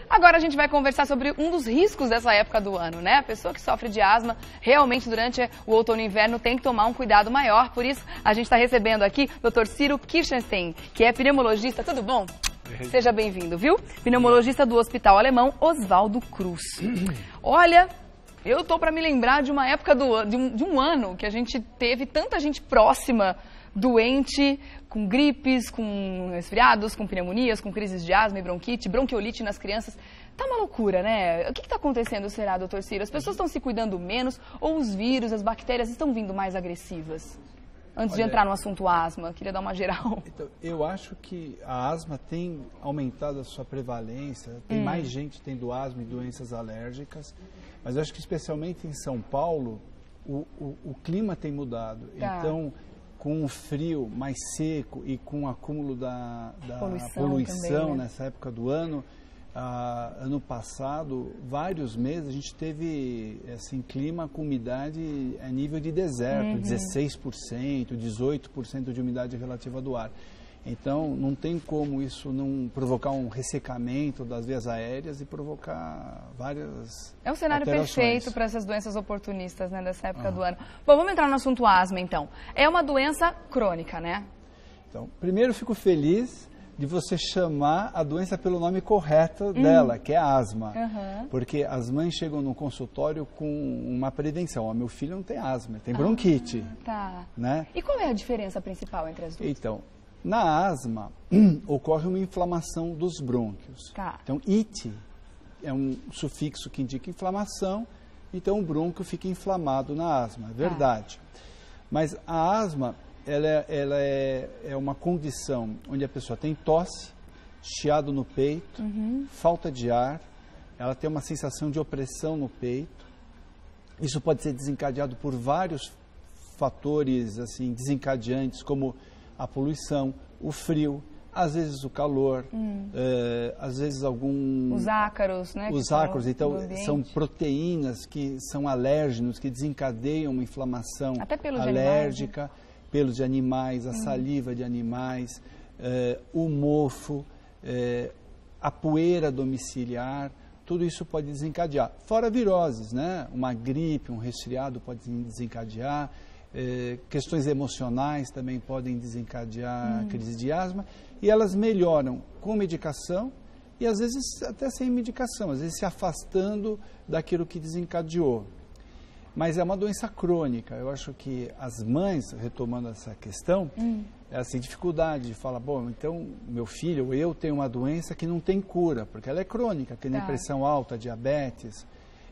Agora a gente vai conversar sobre um dos riscos dessa época do ano, né? A pessoa que sofre de asma, realmente durante o outono e inverno tem que tomar um cuidado maior. Por isso, a gente está recebendo aqui o Dr. Ciro Kirchenstein, que é pneumologista. Tudo bom? Seja bem-vindo, viu? Pneumologista do Hospital Alemão Oswaldo Cruz. Olha, eu tô para me lembrar de uma época de um ano que a gente teve tanta gente próxima doente, com gripes, com resfriados, com pneumonias, com crises de asma e bronquite, bronquiolite nas crianças. Tá uma loucura, né? O que está acontecendo, será, doutor Ciro? As pessoas estão se cuidando menos ou os vírus, as bactérias estão vindo mais agressivas? Antes de entrar no assunto asma, queria dar uma geral. Então, eu acho que a asma tem aumentado a sua prevalência, tem mais gente tendo asma e doenças alérgicas, mas eu acho que especialmente em São Paulo, o clima tem mudado. Tá. Então, com o frio mais seco e com o acúmulo da poluição também, né? nessa época do ano, ano passado, vários meses, a gente teve assim, clima com umidade a nível de deserto, 16%, 18% de umidade relativa do ar. Então, não tem como isso não provocar um ressecamento das vias aéreas e provocar várias É um cenário alterações. perfeito para essas doenças oportunistas, né, dessa época do ano. Bom, vamos entrar no assunto asma, então. É uma doença crônica, né? Então, primeiro eu fico feliz de você chamar a doença pelo nome correto dela, que é a asma. Porque as mães chegam no consultório com uma prevenção. Ó, meu filho não tem asma, tem bronquite. Tá. Né? E qual é a diferença principal entre as duas? Então, na asma, ocorre uma inflamação dos brônquios. Tá. Então, it é um sufixo que indica inflamação, então o brônquio fica inflamado na asma, é verdade. Mas a asma, ela é uma condição onde a pessoa tem tosse, chiado no peito, falta de ar, ela tem uma sensação de opressão no peito. Isso pode ser desencadeado por vários fatores assim, desencadeantes, como a poluição, o frio, às vezes o calor, às vezes Os ácaros, né? Os ácaros, então, são proteínas que são alérgenos, que desencadeiam uma inflamação até pelos alérgica, animais, né? Pelos de animais, a saliva de animais, o mofo, a poeira domiciliar, tudo isso pode desencadear. Fora viroses, né? Uma gripe, um resfriado pode desencadear. Questões emocionais também podem desencadear a crise de asma, e elas melhoram com medicação e às vezes até sem medicação, às vezes se afastando daquilo que desencadeou. Mas é uma doença crônica. Eu acho que as mães, retomando essa questão, essa dificuldade de falar, bom, então meu filho ou eu tenho uma doença que não tem cura, porque ela é crônica, que nem pressão alta, diabetes.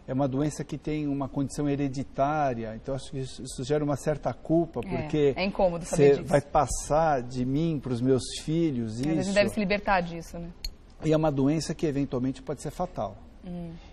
É uma doença que tem uma condição hereditária, então acho que isso gera uma certa culpa, porque é incômodo saber disso. Vai passar de mim para os meus filhos isso. A gente deve se libertar disso, né? E é uma doença que eventualmente pode ser fatal.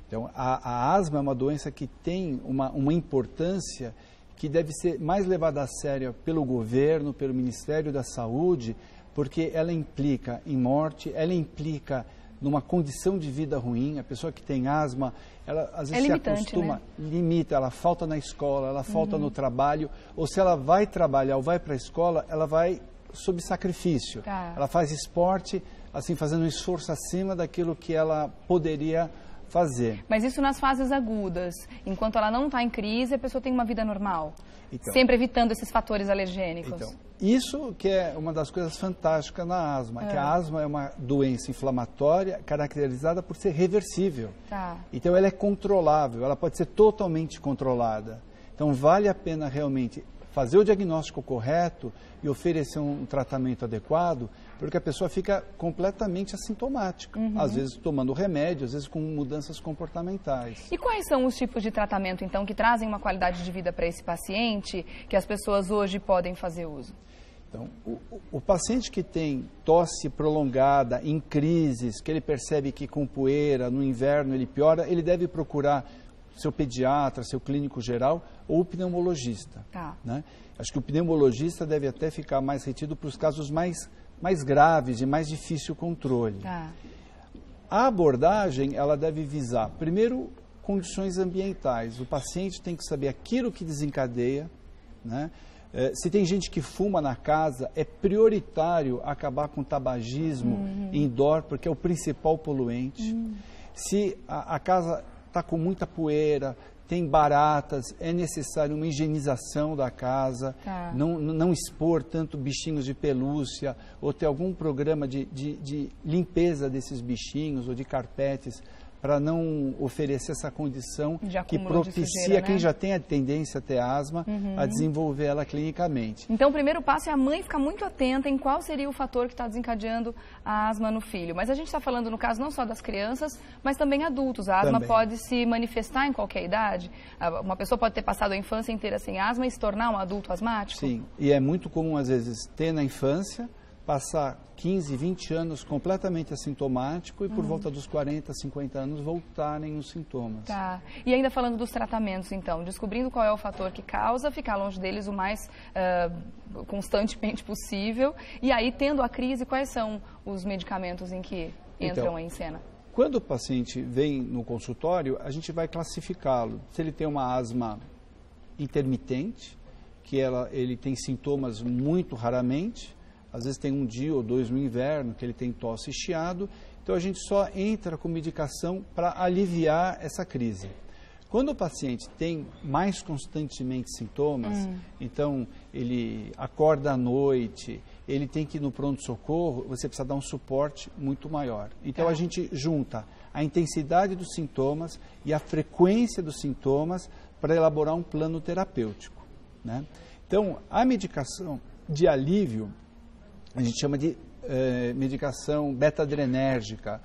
Então a asma é uma doença que tem uma importância que deve ser mais levada a sério pelo governo, pelo Ministério da Saúde, porque ela implica em morte, ela implica numa condição de vida ruim. A pessoa que tem asma, ela às vezes se acostuma, né? Limita, ela falta na escola, ela falta no trabalho, ou se ela vai trabalhar ou vai para a escola, ela vai sob sacrifício. Ela faz esporte, assim, fazendo um esforço acima daquilo que ela poderia fazer. Mas isso nas fases agudas, enquanto ela não está em crise, a pessoa tem uma vida normal, então, sempre evitando esses fatores alergênicos. Então, isso que é uma das coisas fantásticas na asma, que a asma é uma doença inflamatória caracterizada por ser reversível. Então ela é controlável, ela pode ser totalmente controlada. Então vale a pena realmente fazer o diagnóstico correto e oferecer um tratamento adequado, porque a pessoa fica completamente assintomática, às vezes tomando remédio, às vezes com mudanças comportamentais. E quais são os tipos de tratamento, então, que trazem uma qualidade de vida para esse paciente, que as pessoas hoje podem fazer uso? Então, o paciente que tem tosse prolongada, em crises, que ele percebe que com poeira, no inverno ele piora, ele deve procurar seu pediatra, seu clínico geral ou o pneumologista. Né? Acho que o pneumologista deve até ficar mais retido para os casos mais graves, de mais difícil controle. A abordagem, ela deve visar, primeiro, condições ambientais. O paciente tem que saber aquilo que desencadeia, né? Se tem gente que fuma na casa, é prioritário acabar com o tabagismo indoor, porque é o principal poluente. Se a casa está com muita poeira, tem baratas, é necessário uma higienização da casa, não expor tanto bichinhos de pelúcia, ou ter algum programa de limpeza desses bichinhos ou de carpetes, para não oferecer essa condição que propicia sujeira, né? Quem já tem a tendência a ter asma, a desenvolver ela clinicamente. Então, o primeiro passo é a mãe ficar muito atenta em qual seria o fator que está desencadeando a asma no filho. Mas a gente está falando, no caso, não só das crianças, mas também adultos. A asma pode se manifestar em qualquer idade? Uma pessoa pode ter passado a infância inteira sem asma e se tornar um adulto asmático? Sim, e é muito comum, às vezes, ter na infância, passar 15, 20 anos completamente assintomático e por volta dos 40, 50 anos voltarem os sintomas. Tá. E ainda falando dos tratamentos, então, descobrindo qual é o fator que causa, ficar longe deles o mais constantemente possível. E aí, tendo a crise, quais são os medicamentos em que entram aí em cena? Quando o paciente vem no consultório, a gente vai classificá-lo. Se ele tem uma asma intermitente, que ele tem sintomas muito raramente, às vezes tem um dia ou dois no inverno que ele tem tosse e chiado, então a gente só entra com medicação para aliviar essa crise. Quando o paciente tem mais constantemente sintomas, então ele acorda à noite, ele tem que ir no pronto-socorro, você precisa dar um suporte muito maior. Então a gente junta a intensidade dos sintomas e a frequência dos sintomas para elaborar um plano terapêutico, né? Então a medicação de alívio, a gente chama de medicação beta-adrenérgica.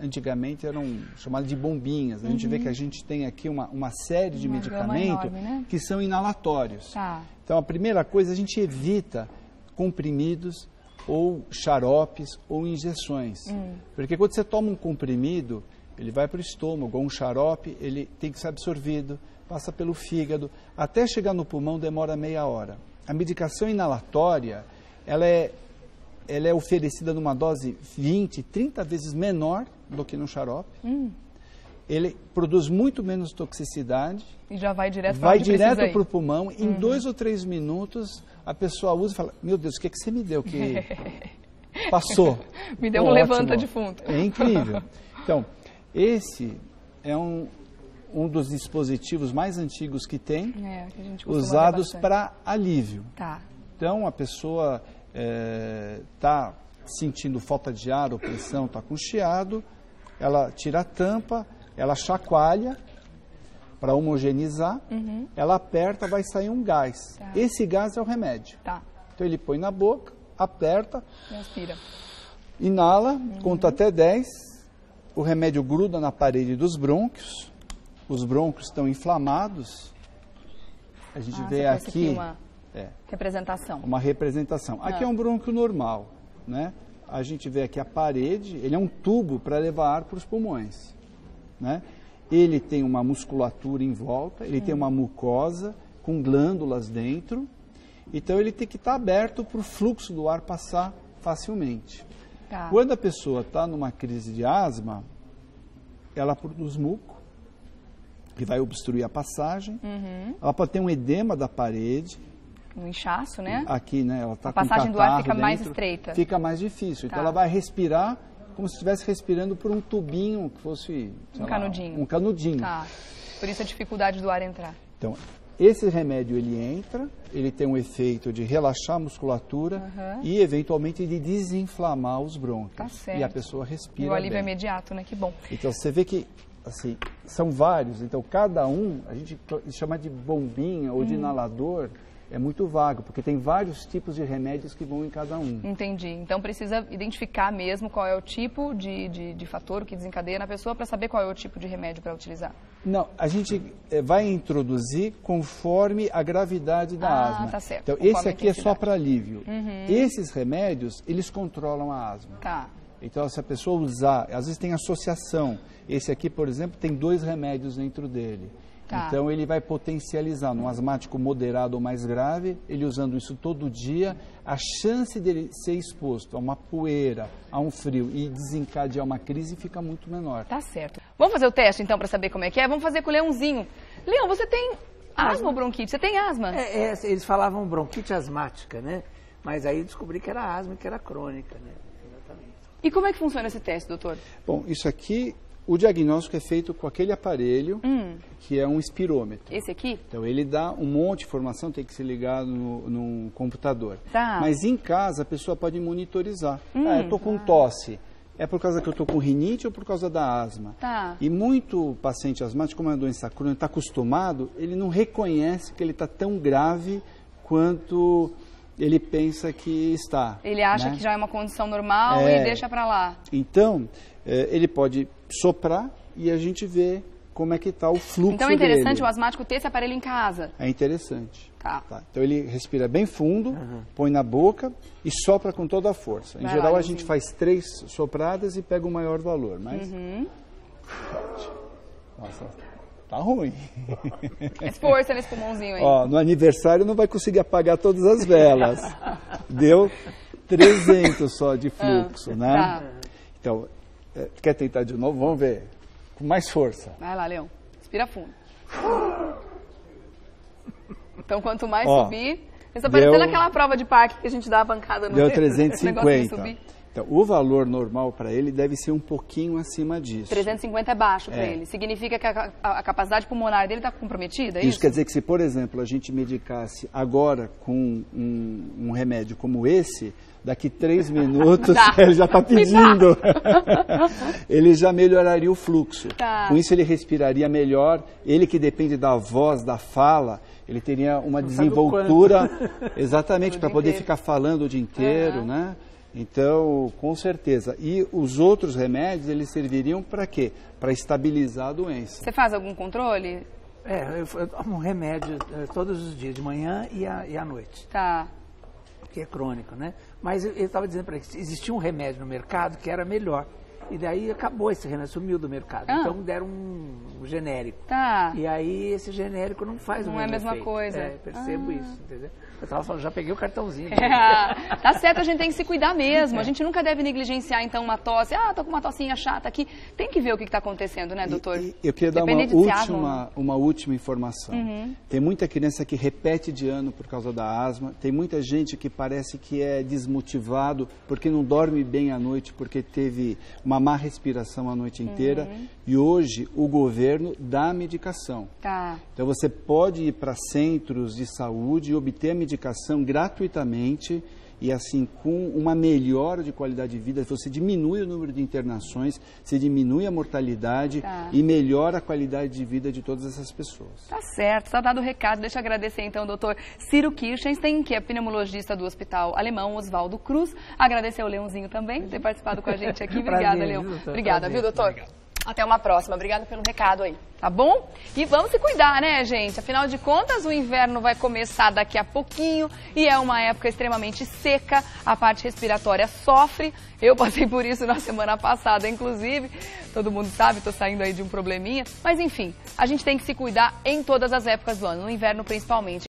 Antigamente eram chamadas de bombinhas. A gente vê que a gente tem aqui uma série de medicamentos que são inalatórios. Então, a primeira coisa, a gente evita comprimidos ou xaropes ou injeções. Porque quando você toma um comprimido, ele vai para o estômago, ou um xarope, ele tem que ser absorvido, passa pelo fígado, até chegar no pulmão demora meia hora. A medicação inalatória, ela é oferecida numa dose 20, 30 vezes menor do que no xarope. Ele produz muito menos toxicidade. E já vai direto para o pulmão. Em 2 ou 3 minutos, a pessoa usa e fala, meu Deus, o que você me deu que passou? Me deu um levanta defunto. É incrível. Então, esse é um dos dispositivos mais antigos que tem, que a gente usados para alívio. Tá. Então, a pessoa está sentindo falta de ar ou pressão, está com chiado, ela tira a tampa, ela chacoalha para homogeneizar, ela aperta, vai sair um gás. Esse gás é o remédio. Então, ele põe na boca, aperta, aspira, inala, conta até 10, o remédio gruda na parede dos brônquios, os brônquios estão inflamados, a gente vê aqui... representação. Uma representação. Aqui é um brônquio normal, né? A gente vê aqui a parede, ele é um tubo para levar ar para os pulmões, né? Ele tem uma musculatura em volta, ele tem uma mucosa com glândulas dentro, então ele tem que estar aberto para o fluxo do ar passar facilmente. Quando a pessoa está numa crise de asma, ela produz muco, que vai obstruir a passagem, ela pode ter um edema da parede, um inchaço, né? Aqui, né? Ela tá a passagem com do ar fica dentro, mais estreita. Fica mais difícil. Então ela vai respirar como se estivesse respirando por um tubinho que fosse... canudinho. Um canudinho. Por isso a dificuldade do ar entrar. Então, esse remédio ele entra, ele tem um efeito de relaxar a musculatura e eventualmente de desinflamar os brônquios. E a pessoa respira. E o alívio é imediato, né? Que bom. Então você vê que assim, são vários, então cada um a gente chama de bombinha ou de inalador. É muito vago, porque tem vários tipos de remédios que vão em cada um. Entendi. Então precisa identificar mesmo qual é o tipo de fator que desencadeia na pessoa para saber qual é o tipo de remédio para utilizar. Não, a gente vai introduzir conforme a gravidade da asma. Tá certo. Então esse aqui é só para alívio. Esses remédios, eles controlam a asma. Então se a pessoa usar, às vezes tem associação. Esse aqui, por exemplo, tem 2 remédios dentro dele. Então, ele vai potencializar num asmático moderado ou mais grave, ele usando isso todo dia, a chance dele ser exposto a uma poeira, a um frio e desencadear uma crise fica muito menor. Tá certo. Vamos fazer o teste, então, para saber como é que é? Vamos fazer com o Leãozinho. Leão, você tem asma ou bronquite? Você tem asma? Eles falavam bronquite asmática, né? Mas aí descobri que era asma, que era crônica, né? Exatamente. E como é que funciona esse teste, doutor? Bom, isso aqui O diagnóstico é feito com aquele aparelho, que é um espirômetro. Esse aqui? Então, ele dá um monte de informação, tem que ser ligado num computador. Tá. Mas em casa, a pessoa pode monitorizar. Eu estou com tosse. É por causa que eu estou com rinite ou por causa da asma? Tá. E muito paciente asmático, como é uma doença crônica, está acostumado, ele não reconhece que ele está tão grave quanto ele pensa que está. Ele acha que já é uma condição normal e deixa para lá. Então, ele pode soprar e a gente vê como é que está o fluxo dele. Então é interessante o asmático ter esse aparelho em casa. É interessante. Tá. Então ele respira bem fundo, põe na boca e sopra com toda a força. Em geral a gente faz 3 sopradas e pega o maior valor, mas... Nossa, tá ruim. Esforça nesse pulmãozinho aí. Ó, no aniversário não vai conseguir apagar todas as velas. Deu 300 só de fluxo, né? Tá. Então, quer tentar de novo? Vamos ver. Com mais força. Vai lá, Leão. Respira fundo. Então, quanto mais subir... Isso tá parecendo aquela prova de parque que a gente dá a pancada no Deu dedo, 350. Então, o valor normal para ele deve ser um pouquinho acima disso. 350 é baixo para ele. Significa que a capacidade pulmonar dele está comprometida, é isso? Isso quer dizer que se, por exemplo, a gente medicasse agora com um remédio como esse, daqui 3 minutos ele já está pedindo. Ele já melhoraria o fluxo. Tá. Com isso ele respiraria melhor. Ele que depende da voz, da fala, ele teria uma desenvoltura exatamente para poder ficar falando o dia inteiro, né? Então, com certeza. E os outros remédios, eles serviriam para quê? Para estabilizar a doença. Você faz algum controle? Eu tomo um remédio todos os dias, de manhã e à noite. Tá. Que é crônico, né? Mas eu estava dizendo para ele que existia um remédio no mercado que era melhor. E daí acabou esse remédio, sumiu do mercado. Então deram um genérico. Tá. E aí esse genérico não faz o mesmo efeito. Não é a mesma efeito. coisa. Percebo isso, entendeu? Eu estava falando, já peguei o cartãozinho. Tá certo, a gente tem que se cuidar mesmo. A gente nunca deve negligenciar, então, uma tosse. Tô com uma tossinha chata aqui. Tem que ver o que está acontecendo, né, doutor? Eu queria dar uma última informação. Tem muita criança que repete de ano por causa da asma. Tem muita gente que parece que é desmotivado porque não dorme bem à noite, porque teve uma má respiração a noite inteira. E hoje o governo dá medicação. Tá. Então você pode ir para centros de saúde e obter a medicação gratuitamente e assim com uma melhora de qualidade de vida, você diminui o número de internações, você diminui a mortalidade e melhora a qualidade de vida de todas essas pessoas. Tá certo, só dado o recado, deixa eu agradecer então ao doutor Ciro Kirchenstein, que é pneumologista do Hospital Alemão Oswaldo Cruz, agradecer ao Leãozinho também por ter participado com a gente aqui, obrigada Leão. Obrigada, viu doutor? Até uma próxima. Obrigada pelo recado aí, tá bom? E vamos se cuidar, né, gente? Afinal de contas, o inverno vai começar daqui a pouquinho e é uma época extremamente seca. A parte respiratória sofre. Eu passei por isso na semana passada, inclusive. Todo mundo sabe, tô saindo aí de um probleminha. Mas, enfim, a gente tem que se cuidar em todas as épocas do ano, no inverno principalmente.